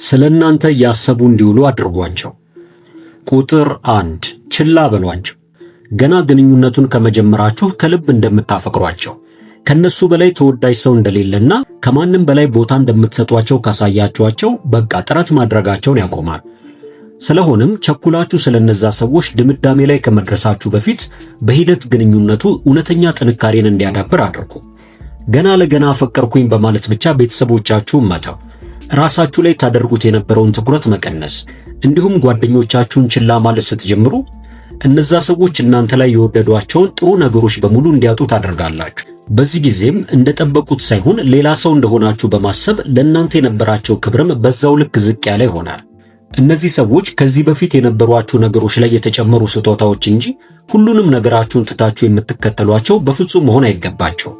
ስለናንተ ያሰቡ እንዲውሉ አድርጓቸው። ቁጥር 1 ችላ በሏቸው። ገና ግንኙነቱን ከመጀመራችሁ ከልብ እንደምታፈቅሯቸው ከነሱ በላይ ተወዳጅ ሰው እንደሌለና ከማንም በላይ ቦታ እንደምትሰጧቸው ካሳያችኋቸው በቃ ጥረት ማድረጋቸውን ያቆማል። ስለሆነም ቸኩላችሁ ስለነዛ ሰዎች ድምዳሜ ላይ ከመድረሳችሁ በፊት በሂደት ግንኙነቱ እውነተኛ ጥንካሬን እንዲያዳብር አድርጉ። ገና ለገና አፈቀርኩኝ በማለት ብቻ ቤተሰቦቻችሁን መተው፣ ራሳችሁ ላይ ታደርጉት የነበረውን ትኩረት መቀነስ፣ እንዲሁም ጓደኞቻችሁን ችላ ማለት ስትጀምሩ እነዛ ሰዎች እናንተ ላይ የወደዷቸውን ጥሩ ነገሮች በሙሉ እንዲያጡ ታደርጋላችሁ። በዚህ ጊዜም እንደጠበቁት ሳይሆን ሌላ ሰው እንደሆናችሁ በማሰብ ለእናንተ የነበራቸው ክብርም በዛው ልክ ዝቅ ያለ ይሆናል። እነዚህ ሰዎች ከዚህ በፊት የነበሯችሁ ነገሮች ላይ የተጨመሩ ስጦታዎች እንጂ ሁሉንም ነገራችሁን ትታችሁ የምትከተሏቸው በፍጹም መሆን አይገባቸው።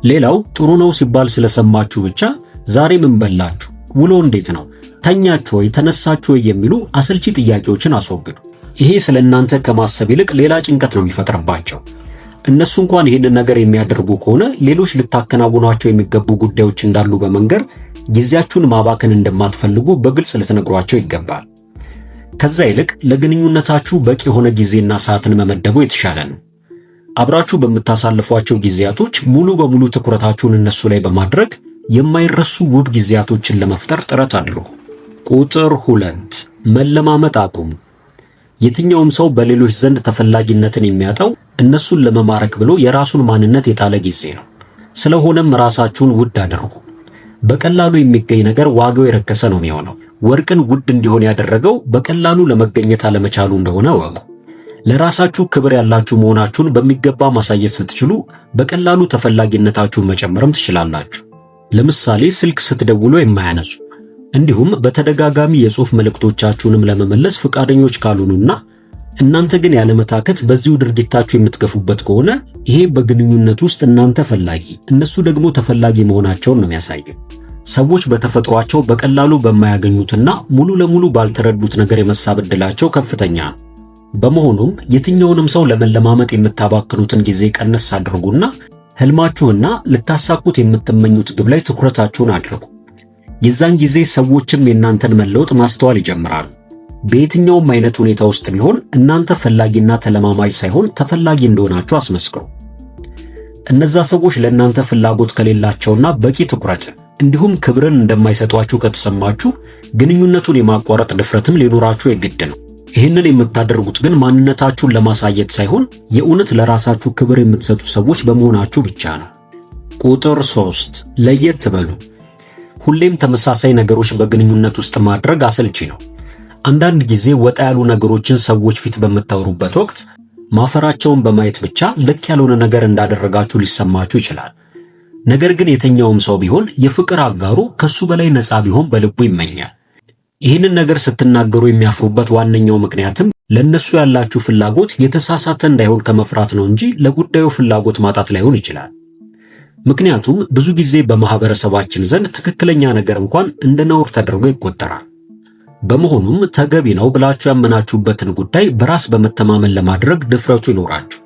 ሌላው ጥሩ ነው ሲባል ስለሰማችሁ ብቻ ዛሬ ምን በላችሁ፣ ውሎ እንዴት ነው፣ ተኛችሁ ወይ፣ ተነሳችሁ ወይ የሚሉ አሰልቺ ጥያቄዎችን አስወግዱ። ይሄ ስለናንተ ከማሰብ ይልቅ ሌላ ጭንቀት ነው የሚፈጥርባቸው። እነሱ እንኳን ይህንን ነገር የሚያደርጉ ከሆነ ሌሎች ልታከናውኗቸው የሚገቡ ጉዳዮች እንዳሉ በመንገር ጊዜያችሁን ማባከን እንደማትፈልጉ በግልጽ ልትነግሯቸው ይገባል። ከዛ ይልቅ ለግንኙነታችሁ በቂ የሆነ ጊዜና ሰዓትን መመደቡ የተሻለ ነው። አብራችሁ በምታሳልፏቸው ጊዜያቶች ሙሉ በሙሉ ትኩረታችሁን እነሱ ላይ በማድረግ የማይረሱ ውብ ጊዜያቶችን ለመፍጠር ጥረት አድርጉ። ቁጥር 2 መለማመጥ አቁሙ። የትኛውም ሰው በሌሎች ዘንድ ተፈላጊነትን የሚያጣው እነሱን ለመማረክ ብሎ የራሱን ማንነት የጣለ ጊዜ ነው። ስለሆነም ራሳችሁን ውድ አድርጉ። በቀላሉ የሚገኝ ነገር ዋጋው የረከሰ ነው የሚሆነው። ወርቅን ውድ እንዲሆን ያደረገው በቀላሉ ለመገኘት አለመቻሉ እንደሆነ እወቁ። ለራሳችሁ ክብር ያላችሁ መሆናችሁን በሚገባ ማሳየት ስትችሉ በቀላሉ ተፈላጊነታችሁን መጨመርም ትችላላችሁ። ለምሳሌ ስልክ ስትደውሉ የማያነሱ እንዲሁም በተደጋጋሚ የጽሑፍ መልእክቶቻችሁንም ለመመለስ ፈቃደኞች ካልሆኑና እናንተ ግን ያለመታከት በዚሁ ድርጊታችሁ የምትገፉበት ከሆነ ይሄ በግንኙነት ውስጥ እናንተ ፈላጊ እነሱ ደግሞ ተፈላጊ መሆናቸውን ነው የሚያሳየው። ሰዎች በተፈጥሯቸው በቀላሉ በማያገኙትና ሙሉ ለሙሉ ባልተረዱት ነገር የመሳብ ዕድላቸው ከፍተኛ ነው። በመሆኑም የትኛውንም ሰው ለመለማመጥ የምታባክኑትን ጊዜ ቀነስ አድርጉና ህልማችሁና ልታሳኩት የምትመኙት ግብ ላይ ትኩረታችሁን አድርጉ። የዛን ጊዜ ሰዎችም የእናንተን መለወጥ ማስተዋል ይጀምራሉ። በየትኛውም አይነት ሁኔታ ውስጥ ቢሆን እናንተ ፈላጊና ተለማማጅ ሳይሆን ተፈላጊ እንደሆናችሁ አስመስክሩ። እነዛ ሰዎች ለእናንተ ፍላጎት ከሌላቸውና በቂ ትኩረት እንዲሁም ክብርን እንደማይሰጧችሁ ከተሰማችሁ ግንኙነቱን የማቋረጥ ድፍረትም ሊኖራችሁ የግድ ነው። ይህንን የምታደርጉት ግን ማንነታችሁን ለማሳየት ሳይሆን የእውነት ለራሳችሁ ክብር የምትሰጡ ሰዎች በመሆናችሁ ብቻ ነው። ቁጥር 3 ለየት በሉ። ሁሌም ተመሳሳይ ነገሮች በግንኙነት ውስጥ ማድረግ አሰልቺ ነው። አንዳንድ ጊዜ ወጣ ያሉ ነገሮችን ሰዎች ፊት በምታወሩበት ወቅት ማፈራቸውን በማየት ብቻ ልክ ያልሆነ ነገር እንዳደረጋችሁ ሊሰማችሁ ይችላል። ነገር ግን የትኛውም ሰው ቢሆን የፍቅር አጋሩ ከሱ በላይ ነፃ ቢሆን በልቡ ይመኛል። ይህንን ነገር ስትናገሩ የሚያፍሩበት ዋነኛው ምክንያትም ለነሱ ያላችሁ ፍላጎት የተሳሳተ እንዳይሆን ከመፍራት ነው እንጂ ለጉዳዩ ፍላጎት ማጣት ላይሆን ይችላል። ምክንያቱም ብዙ ጊዜ በማህበረሰባችን ዘንድ ትክክለኛ ነገር እንኳን እንደ ነውር ተደርጎ ይቆጠራል። በመሆኑም ተገቢ ነው ብላችሁ ያመናችሁበትን ጉዳይ በራስ በመተማመን ለማድረግ ድፍረቱ ይኖራችሁ።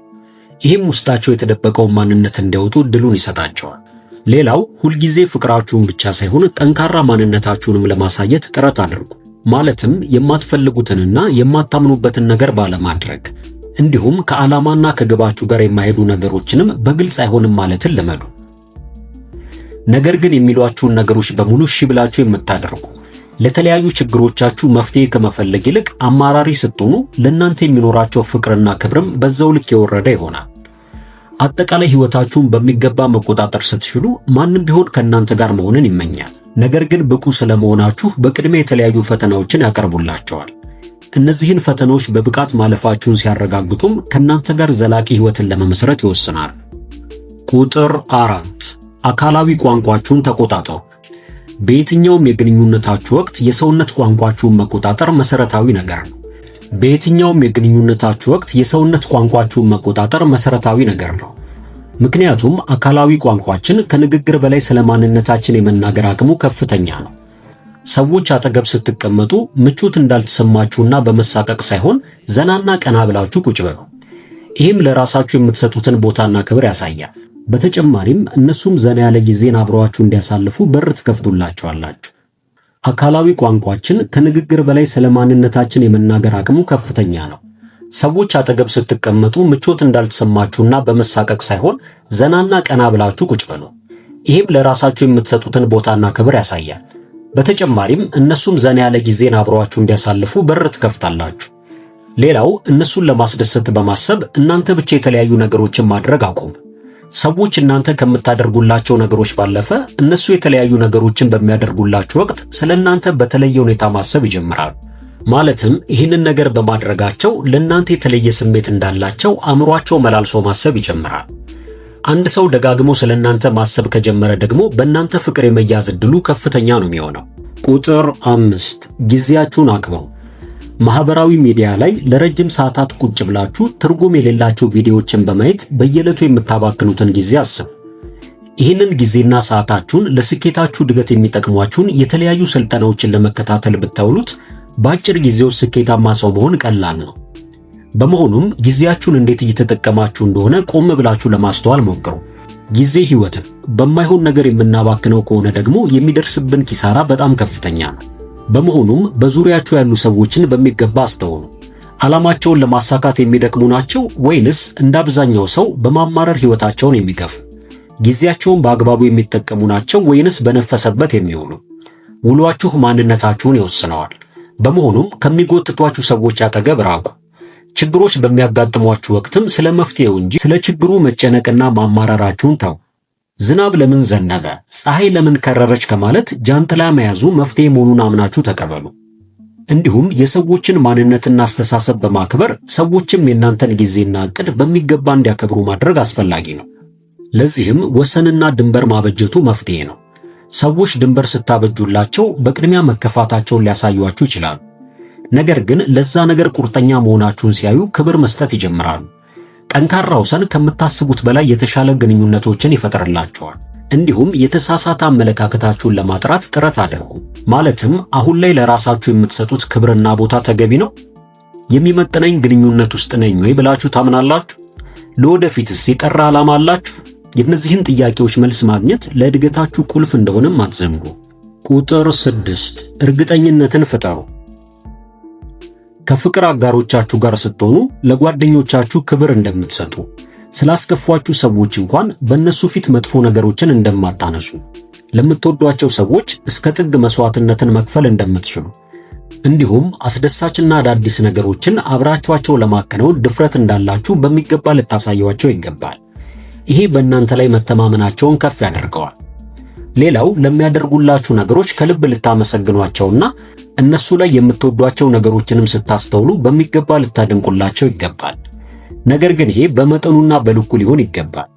ይህም ውስጣቸው የተደበቀውን ማንነት እንዲያወጡ እድሉን ይሰጣቸዋል። ሌላው ሁልጊዜ ፍቅራችሁን ብቻ ሳይሆን ጠንካራ ማንነታችሁንም ለማሳየት ጥረት አድርጉ። ማለትም የማትፈልጉትንና የማታምኑበትን ነገር ባለማድረግ እንዲሁም ከዓላማና ከግባችሁ ጋር የማይሄዱ ነገሮችንም በግልጽ አይሆንም ማለትን ልመዱ። ነገር ግን የሚሏችሁን ነገሮች በሙሉ እሺ ብላችሁ የምታደርጉ ለተለያዩ ችግሮቻችሁ መፍትሄ ከመፈለግ ይልቅ አማራሪ ስትሆኑ ለእናንተ የሚኖራቸው ፍቅርና ክብርም በዛው ልክ የወረደ ይሆናል። አጠቃላይ ህይወታችሁን በሚገባ መቆጣጠር ስትችሉ ማንም ቢሆን ከእናንተ ጋር መሆንን ይመኛል። ነገር ግን ብቁ ስለመሆናችሁ በቅድሚያ የተለያዩ ፈተናዎችን ያቀርቡላቸዋል። እነዚህን ፈተናዎች በብቃት ማለፋችሁን ሲያረጋግጡም ከእናንተ ጋር ዘላቂ ህይወትን ለመመስረት ይወስናል። ቁጥር 4 አካላዊ ቋንቋችሁን ተቆጣጠሩ። በየትኛውም የግንኙነታችሁ ወቅት የሰውነት ቋንቋችሁን መቆጣጠር መሰረታዊ ነገር ነው። መሰረታዊ ነገር ነው። ምክንያቱም አካላዊ ቋንቋችን ከንግግር በላይ ስለማንነታችን የመናገር አቅሙ ከፍተኛ ነው። ሰዎች አጠገብ ስትቀመጡ ምቾት እንዳልተሰማችሁና በመሳቀቅ ሳይሆን ዘናና ቀና ብላችሁ ቁጭ በሉ። ይህም ለራሳችሁ የምትሰጡትን ቦታና ክብር ያሳያል። በተጨማሪም እነሱም ዘና ያለ ጊዜን አብረዋችሁ እንዲያሳልፉ በር ትከፍቱላቸዋላችሁ። አካላዊ ቋንቋችን ከንግግር በላይ ስለ ማንነታችን የመናገር አቅሙ ከፍተኛ ነው። ሰዎች አጠገብ ስትቀመጡ ምቾት እንዳልተሰማችሁና በመሳቀቅ ሳይሆን ዘናና ቀና ብላችሁ ቁጭ በሉ። ይህም ለራሳችሁ የምትሰጡትን ቦታና ክብር ያሳያል። በተጨማሪም እነሱም ዘና ያለ ጊዜን አብረዋችሁ እንዲያሳልፉ በር ትከፍታላችሁ። ሌላው እነሱን ለማስደሰት በማሰብ እናንተ ብቻ የተለያዩ ነገሮችን ማድረግ አቁም። ሰዎች እናንተ ከምታደርጉላቸው ነገሮች ባለፈ እነሱ የተለያዩ ነገሮችን በሚያደርጉላችሁ ወቅት ስለ እናንተ በተለየ ሁኔታ ማሰብ ይጀምራሉ። ማለትም ይህንን ነገር በማድረጋቸው ለእናንተ የተለየ ስሜት እንዳላቸው አእምሯቸው መላልሶ ማሰብ ይጀምራል። አንድ ሰው ደጋግሞ ስለ እናንተ ማሰብ ከጀመረ ደግሞ በእናንተ ፍቅር የመያዝ ዕድሉ ከፍተኛ ነው የሚሆነው። ቁጥር 5 ጊዜያችሁን አክብሩ። ማህበራዊ ሚዲያ ላይ ለረጅም ሰዓታት ቁጭ ብላችሁ ትርጉም የሌላቸው ቪዲዮዎችን በማየት በየዕለቱ የምታባክኑትን ጊዜ አስቡ። ይህንን ጊዜና ሰዓታችሁን ለስኬታችሁ እድገት የሚጠቅሟችሁን የተለያዩ ስልጠናዎችን ለመከታተል ብታውሉት በአጭር ጊዜ ውስጥ ስኬታማ ሰው መሆን ቀላል ነው። በመሆኑም ጊዜያችሁን እንዴት እየተጠቀማችሁ እንደሆነ ቆም ብላችሁ ለማስተዋል ሞክሩ። ጊዜ ሕይወት በማይሆን ነገር የምናባክነው ከሆነ ደግሞ የሚደርስብን ኪሳራ በጣም ከፍተኛ ነው። በመሆኑም በዙሪያችሁ ያሉ ሰዎችን በሚገባ አስተውሉ። ዓላማቸውን ለማሳካት የሚደክሙ ናቸው ወይንስ እንደ አብዛኛው ሰው በማማረር ሕይወታቸውን የሚገፉ? ጊዜያቸውን በአግባቡ የሚጠቀሙ ናቸው ወይንስ በነፈሰበት የሚውሉ? ውሏችሁ ማንነታችሁን ይወስነዋል። በመሆኑም ከሚጎትቷችሁ ሰዎች አጠገብ ራቁ። ችግሮች በሚያጋጥሟችሁ ወቅትም ስለ መፍትሄው እንጂ ስለ ችግሩ መጨነቅና ማማረራችሁን ተው። ዝናብ ለምን ዘነበ፣ ፀሐይ ለምን ከረረች ከማለት ጃንጥላ መያዙ መፍትሄ መሆኑን አምናችሁ ተቀበሉ። እንዲሁም የሰዎችን ማንነትና አስተሳሰብ በማክበር ሰዎችም የእናንተን ጊዜና ዕቅድ በሚገባ እንዲያከብሩ ማድረግ አስፈላጊ ነው። ለዚህም ወሰንና ድንበር ማበጀቱ መፍትሄ ነው። ሰዎች ድንበር ስታበጁላቸው በቅድሚያ መከፋታቸውን ሊያሳዩአችሁ ይችላሉ። ነገር ግን ለዛ ነገር ቁርጠኛ መሆናችሁን ሲያዩ ክብር መስጠት ይጀምራሉ። ጠንካራ ወሰን ከምታስቡት በላይ የተሻለ ግንኙነቶችን ይፈጥርላችኋል። እንዲሁም የተሳሳተ አመለካከታችሁን ለማጥራት ጥረት አድርጉ። ማለትም አሁን ላይ ለራሳችሁ የምትሰጡት ክብርና ቦታ ተገቢ ነው? የሚመጥነኝ ግንኙነት ውስጥ ነኝ ወይ ብላችሁ ታምናላችሁ? ለወደፊትስ የጠራ ዓላማ አላችሁ? የእነዚህን ጥያቄዎች መልስ ማግኘት ለእድገታችሁ ቁልፍ እንደሆነም አትዘንጉ። ቁጥር 6 እርግጠኝነትን ፍጠሩ። ከፍቅር አጋሮቻችሁ ጋር ስትሆኑ ለጓደኞቻችሁ ክብር እንደምትሰጡ፣ ስላስከፏችሁ ሰዎች እንኳን በእነሱ ፊት መጥፎ ነገሮችን እንደማታነሱ፣ ለምትወዷቸው ሰዎች እስከ ጥግ መስዋዕትነትን መክፈል እንደምትችሉ፣ እንዲሁም አስደሳችና አዳዲስ ነገሮችን አብራችኋቸው ለማከናወን ድፍረት እንዳላችሁ በሚገባ ልታሳዩዋቸው ይገባል። ይሄ በእናንተ ላይ መተማመናቸውን ከፍ ያደርገዋል። ሌላው ለሚያደርጉላችሁ ነገሮች ከልብ ልታመሰግኗቸውና እነሱ ላይ የምትወዷቸው ነገሮችንም ስታስተውሉ በሚገባ ልታደንቁላቸው ይገባል። ነገር ግን ይሄ በመጠኑና በልኩ ሊሆን ይገባል።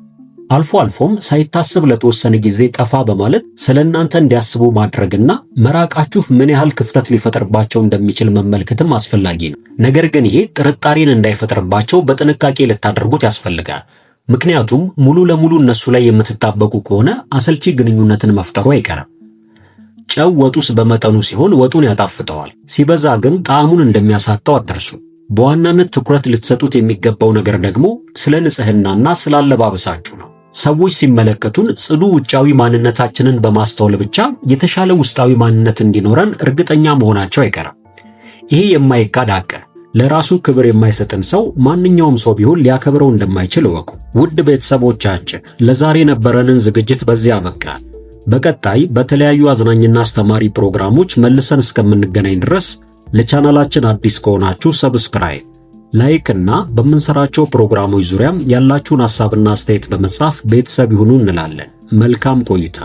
አልፎ አልፎም ሳይታሰብ ለተወሰነ ጊዜ ጠፋ በማለት ስለእናንተ እንዲያስቡ ማድረግና መራቃችሁ ምን ያህል ክፍተት ሊፈጥርባቸው እንደሚችል መመልከትም አስፈላጊ ነው። ነገር ግን ይሄ ጥርጣሬን እንዳይፈጥርባቸው በጥንቃቄ ልታደርጉት ያስፈልጋል። ምክንያቱም ሙሉ ለሙሉ እነሱ ላይ የምትጣበቁ ከሆነ አሰልቺ ግንኙነትን መፍጠሩ አይቀርም። ጨው ወጡስ በመጠኑ ሲሆን ወጡን ያጣፍጠዋል፣ ሲበዛ ግን ጣዕሙን እንደሚያሳጣው አትርሱ። በዋናነት ትኩረት ልትሰጡት የሚገባው ነገር ደግሞ ስለ ንጽህናና ስለ አለባበሳችሁ ነው። ሰዎች ሲመለከቱን ጽዱ ውጫዊ ማንነታችንን በማስተዋል ብቻ የተሻለ ውስጣዊ ማንነት እንዲኖረን እርግጠኛ መሆናቸው አይቀርም። ይሄ የማይካድ ሐቅ። ለራሱ ክብር የማይሰጥን ሰው ማንኛውም ሰው ቢሆን ሊያከብረው እንደማይችል እወቁ። ውድ ቤተሰቦቻችን ለዛሬ የነበረንን ዝግጅት በዚህ አበቃ። በቀጣይ በተለያዩ አዝናኝና አስተማሪ ፕሮግራሞች መልሰን እስከምንገናኝ ድረስ ለቻናላችን አዲስ ከሆናችሁ ሰብስክራይብ፣ ላይክ እና በምንሰራቸው ፕሮግራሞች ዙሪያም ያላችሁን ሐሳብና አስተያየት በመጻፍ ቤተሰብ ይሁኑ እንላለን። መልካም ቆይታ።